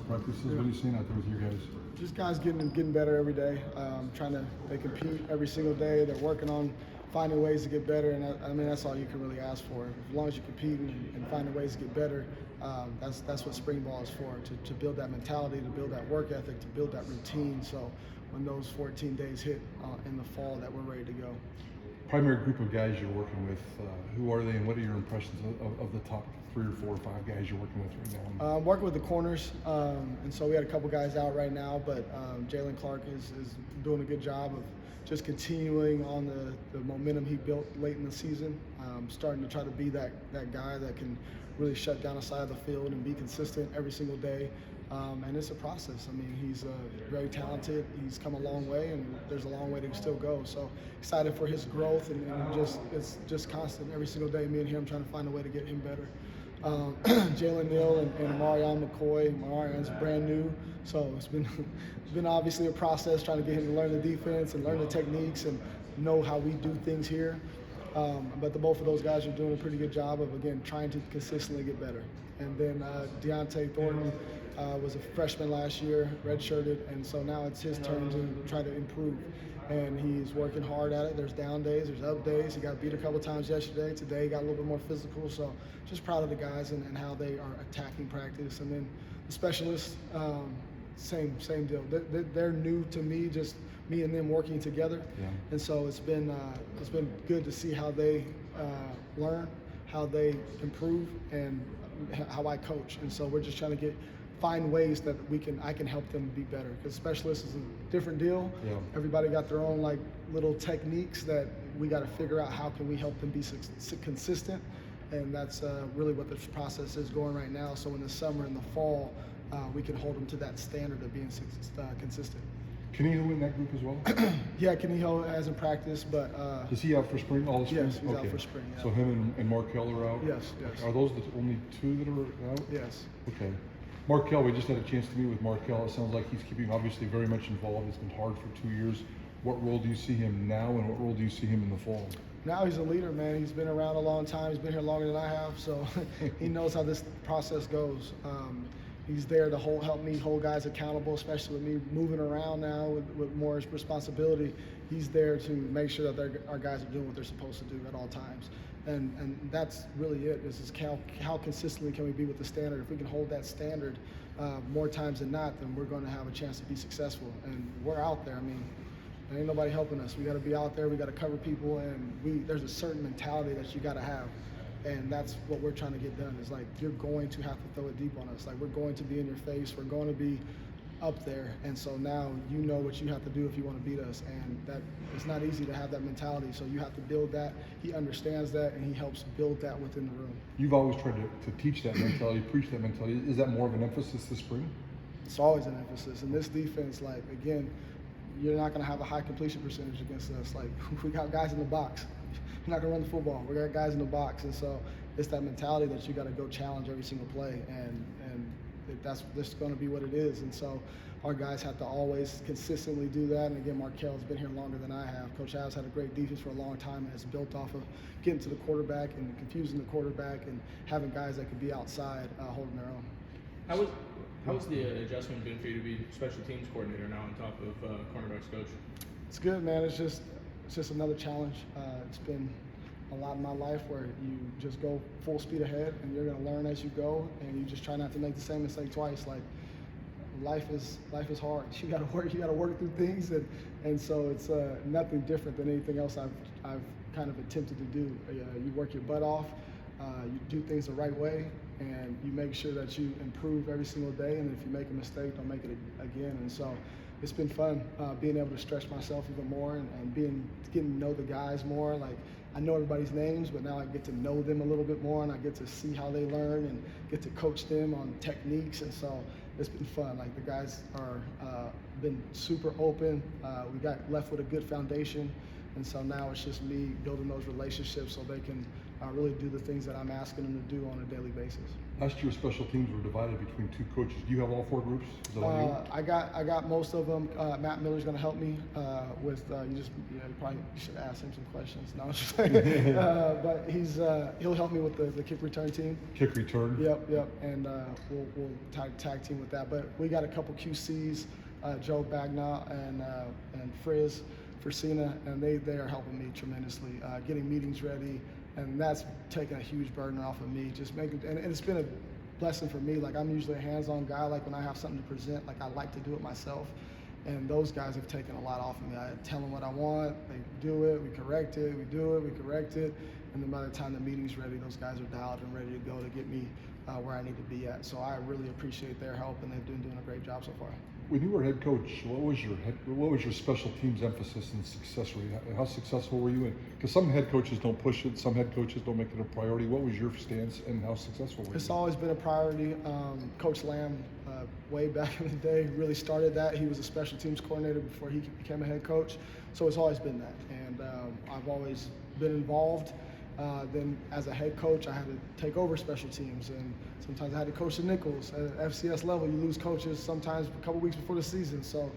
practices? What are you seeing out there with you guys? Just guys getting better every day. They compete every single day. They're working on finding ways to get better, and I mean that's all you can really ask for. As long as you compete and finding ways to get better, that's what spring ball is for. To build that mentality, to build that work ethic, to build that routine. So when those 14 days hit in the fall, that we're ready to go. Primary group of guys you're working with, who are they, and what are your impressions of the top 3 or 4 or 5 guys you're working with right now? I'm working with the corners, and so we had a couple guys out right now, but Jalen Clark is doing a good job of just continuing on the momentum he built late in the season, starting to try to be that guy that can really shut down a side of the field and be consistent every single day. And it's a process. I mean, he's very talented. He's come a long way, and there's a long way to still go. So excited for his growth, and it's just constant every single day. Me and him trying to find a way to get him better. Jalen Neal and Marion McCoy. Marion's brand new, so it's been obviously a process trying to get him to learn the defense and learn the techniques and know how we do things here. But both of those guys are doing a pretty good job of, again, trying to consistently get better. And then Deontay Thornton was a freshman last year, redshirted, and so now it's his turn to try to improve. And he's working hard at it. There's down days, there's up days. He got beat a couple times yesterday. Today he got a little bit more physical. So just proud of the guys and how they are attacking practice. And then the specialists, same deal. They're new to me, just me and them working together. Yeah. And so it's been good to see how they learn, how they improve, and how I coach. And so we're just trying to find ways that I can help them be better, because specialists is a different deal. Yeah. Everybody got their own little techniques that we got to figure out how can we help them be consistent, and that's really what the process is going right now. So in the summer and the fall, we can hold them to that standard of being consistent. Kaniho in that group as well? Yeah, Kaniho hasn't practiced, but is he out for spring? All the spring? yes, he's out for spring. Yeah. So him and Markel are out? Yes. Are those the only 2 that are out? Yes. Okay. Markel, we just had a chance to meet with Markel. It sounds like he's keeping obviously very much involved. It's been hard for 2 years. What role do you see him now, and what role do you see him in the fall? Now he's a leader, man. He's been around a long time. He's been here longer than I have, so he knows how this process goes. He's there to help me hold guys accountable, especially with me moving around now with more responsibility. He's there to make sure that our guys are doing what they're supposed to do at all times. And that's really it. This is how consistently can we be with the standard. If we can hold that standard more times than not, then we're going to have a chance to be successful. And we're out there. I mean, there ain't nobody helping us. We got to be out there. We got to cover people, and there's a certain mentality that you got to have. And that's what we're trying to get done, is you're going to have to throw it deep on us. We're going to be in your face. We're going to be up there. And so now you know what you have to do if you want to beat us. And that it's not easy to have that mentality. So you have to build that. He understands that, and he helps build that within the room. You've always tried to teach that mentality, preach that mentality. Is that more of an emphasis this spring? It's always an emphasis. In this defense, again, you're not going to have a high completion percentage against us. We got guys in the box. We're not going to run the football. We got guys in the box. And so it's that mentality that you got to go challenge every single play. And that's going to be what it is. And so our guys have to always consistently do that. And again, Markel's been here longer than I have. Coach Al's had a great defense for a long time, and it's built off of getting to the quarterback and confusing the quarterback and having guys that could be outside holding their own. How has the adjustment been for you to be special teams coordinator now on top of cornerbacks coach? It's good, man. It's just another challenge. It's been a lot in my life where you just go full speed ahead, and you're going to learn as you go, and you just try not to make the same mistake twice. Life is hard. You got to work through things, and so it's nothing different than anything else I've kind of attempted to do. You work your butt off, you do things the right way, and you make sure that you improve every single day. And if you make a mistake, don't make it again. And so it's been fun being able to stretch myself even more and getting to know the guys more. I know everybody's names, but now I get to know them a little bit more, and I get to see how they learn and get to coach them on techniques. And so it's been fun. The guys are been super open. We got left with a good foundation, and so now it's just me building those relationships so they can really do the things that I'm asking them to do on a daily basis. Last year, special teams were divided between two coaches. Do you have all four groups? Is that on you? I got most of them. Matt Miller's going to help me with you probably should ask him some questions. No, I'm just saying. But he'll help me with the kick return team. Kick return. Yep, and we'll tag team with that. But we got a couple QCs, Joe Bagnaw and Frizz Frisina, and they are helping me tremendously, getting meetings ready. And that's taken a huge burden off of me. Just making, and it's been a blessing for me. Like, I'm usually a hands-on guy. Like, when I have something to present, like, I like to do it myself. And those guys have taken a lot off of me. I tell them what I want, they do it, we correct it, we do it, we correct it. And then by the time the meeting's ready, those guys are dialed and ready to go to get me where I need to be at. So I really appreciate their help, and they've been doing a great job so far. When you were head coach, what was your special teams emphasis and success rate? How successful were you? Because some head coaches don't push it, some head coaches don't make it a priority. What was your stance, and how successful were you? It's always been a priority. Coach Lamb, way back in the day, really started that. He was a special teams coordinator before he became a head coach, so it's always been that. And I've always been involved. Then as a head coach, I had to take over special teams, and sometimes I had to coach the nickels. At FCS level, you lose coaches sometimes a couple weeks before the season, so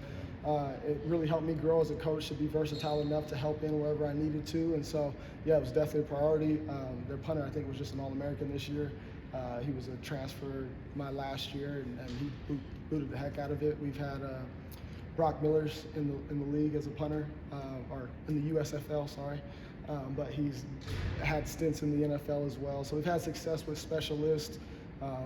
it really helped me grow as a coach to be versatile enough to help in wherever I needed to. And so, yeah, it was definitely a priority. Their punter, I think, was just an All-American this year. He was a transfer my last year, and he booted the heck out of it. We've had Brock Miller's in the league as a punter, or in the USFL, sorry. But he's had stints in the NFL as well. So we've had success with specialists.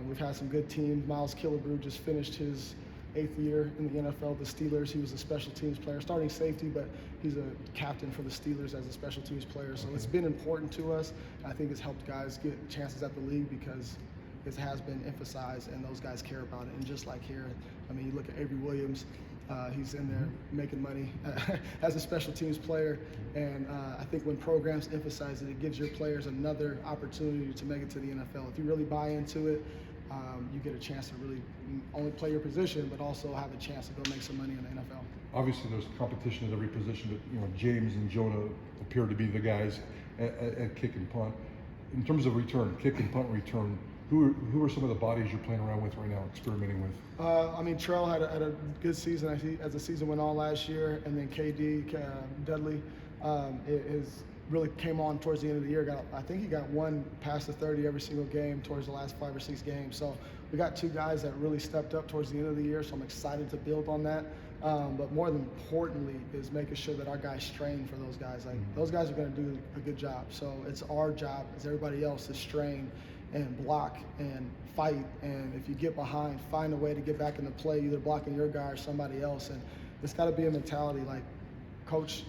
We've had some good teams. Miles Killebrew just finished his 8th year in the NFL, the Steelers. He was a special teams player, starting safety, but he's a captain for the Steelers as a special teams player. So it's been important to us. I think it's helped guys get chances at the league because it has been emphasized, and those guys care about it. And just like here, I mean, you look at Avery Williams, he's in there making money as a special teams player. And I think when programs emphasize it, it gives your players another opportunity to make it to the NFL. If you really buy into it, you get a chance to really only play your position, but also have a chance to go make some money in the NFL. Obviously, there's competition at every position, but James and Jonah appear to be the guys at kick and punt. In terms of return, kick and punt return, who are some of the bodies you're playing around with right now, experimenting with? I mean, Trell had a good season as the season went on last year, and then KD Dudley really came on towards the end of the year. I think he got one past the 30 every single game towards the last 5 or 6 games. So we got 2 guys that really stepped up towards the end of the year. So I'm excited to build on that. But more than importantly is making sure that our guys train for those guys. Like, those guys are going to do a good job. So it's our job as everybody else to strain and block and fight, and if you get behind, find a way to get back into play, either blocking your guy or somebody else. And it's got to be a mentality. Like, coach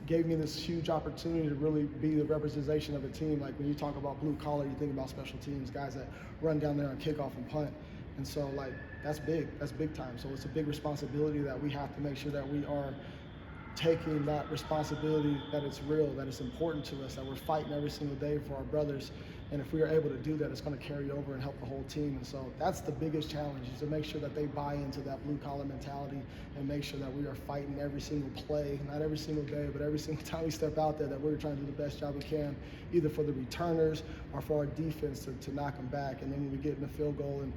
gave me this huge opportunity to really be the representation of a team. Like, when you talk about blue collar, you think about special teams, guys that run down there on kickoff and punt. And so, like, that's big time. So it's a big responsibility that we have to make sure that we are taking that responsibility, that it's real, that it's important to us, that we're fighting every single day for our brothers. And if we are able to do that, it's going to carry over and help the whole team. And so that's the biggest challenge, is to make sure that they buy into that blue-collar mentality and make sure that we are fighting every single play, not every single day, but every single time we step out there, that we're trying to do the best job we can, either for the returners or for our defense to knock them back. And then when we get in the field goal and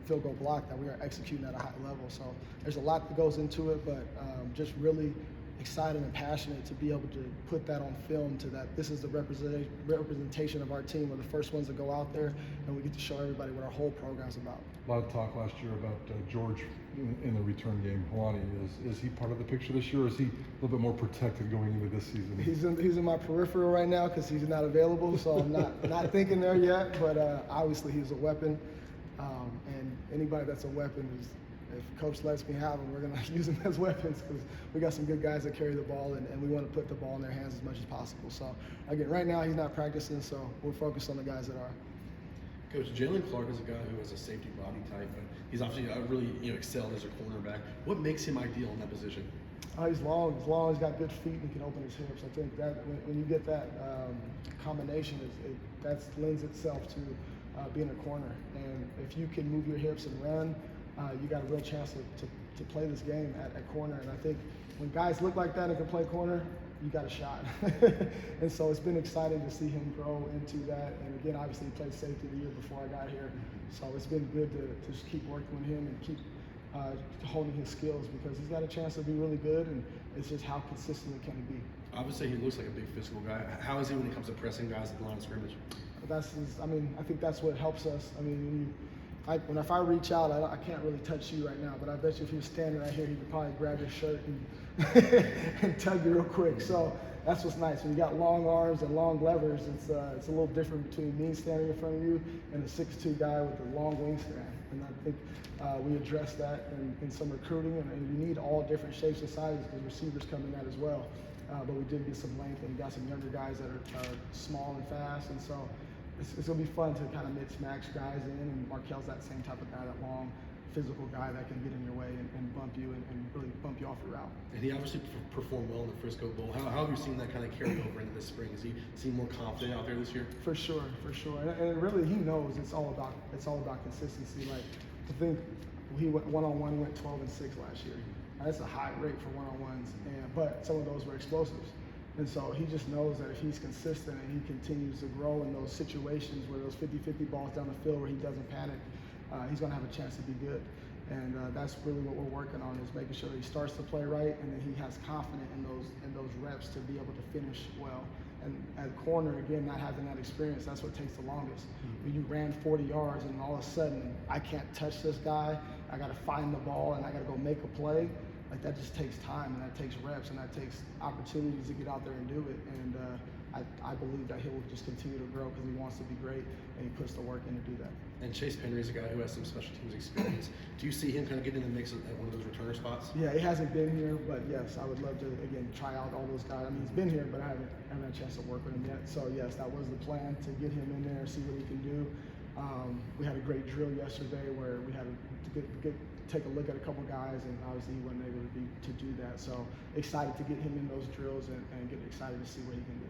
field goal block, that we are executing at a high level. So there's a lot that goes into it, but just really excited and passionate to be able to put that on film, to that this is the representation of our team. We're the first ones to go out there, and we get to show everybody what our whole program's about. A lot of talk last year about George in the return game. Helani, is he part of the picture this year, or is he a little bit more protected going into this season? He's in my peripheral right now because he's not available, so I'm not thinking there yet, but obviously he's a weapon, and anybody that's a weapon is, if Coach lets me have them, we're going to use them as weapons, because we got some good guys that carry the ball, and we want to put the ball in their hands as much as possible. So, again, right now he's not practicing, so we're focused on the guys that are. Coach, Jalen Clark is a guy who has a safety body type, but he's obviously really excelled as a cornerback. What makes him ideal in that position? He's long. He's got good feet and can open his hips. I think that when you get that combination, that lends itself to being a corner. And if you can move your hips and run, you got a real chance to play this game at corner. And I think when guys look like that and can play corner, you got a shot. And so it's been exciting to see him grow into that. And again, obviously he played safety the year before I got here. So it's been good to just keep working with him and keep holding his skills, because he's got a chance to be really good, and it's just how consistent can he be. Obviously, he looks like a big physical guy. How is he when it comes to pressing guys at the line of scrimmage? I think that's what helps us. I mean, if I reach out, I can't really touch you right now, but I bet you if he was standing right here, he could probably grab your shirt and, and tug you real quick. So that's what's nice. When you got long arms and long levers, it's a little different between me standing in front of you and a 6'2" guy with a long wingspan. And I think we address that in some recruiting, and you need all different shapes and sizes because receivers come in that as well. But we did get some length, and we got some younger guys that are small and fast, and so it's going to be fun to kind of mix-match guys in, and Markel's that same type of guy, that long, physical guy that can get in your way and bump you and really bump you off your route. And he obviously performed well in the Frisco Bowl. How have you seen that kind of carry over into this spring? Has he seemed more confident out there this year? For sure. And really, he knows it's all about consistency. Like, I think he went one-on-one, went 12-6 last year. That's a high rate for one-on-ones, but some of those were explosives. And so he just knows that if he's consistent and he continues to grow in those situations where those 50-50 balls down the field where he doesn't panic, he's going to have a chance to be good. And that's really what we're working on, is making sure that he starts to play right, and then he has confidence in those reps to be able to finish well. And at corner, again, not having that experience, that's what takes the longest. When you ran 40 yards and all of a sudden, I can't touch this guy, I got to find the ball and I got to go make a play. Like, that just takes time, and that takes reps, and that takes opportunities to get out there and do it. And I believe that he will just continue to grow because he wants to be great, and he puts the work in to do that. And Chase Penry is a guy who has some special teams experience. Do you see him kind of getting in the mix at one of those returner spots? Yeah, he hasn't been here, but yes, I would love to, again, try out all those guys. I mean, he's been here, but I haven't had a chance to work with him yet. So yes, that was the plan, to get him in there, see what he can do. We had a great drill yesterday where we had to take a look at a couple guys, and obviously he wasn't able to do that. So excited to get him in those drills and get excited to see what he can do.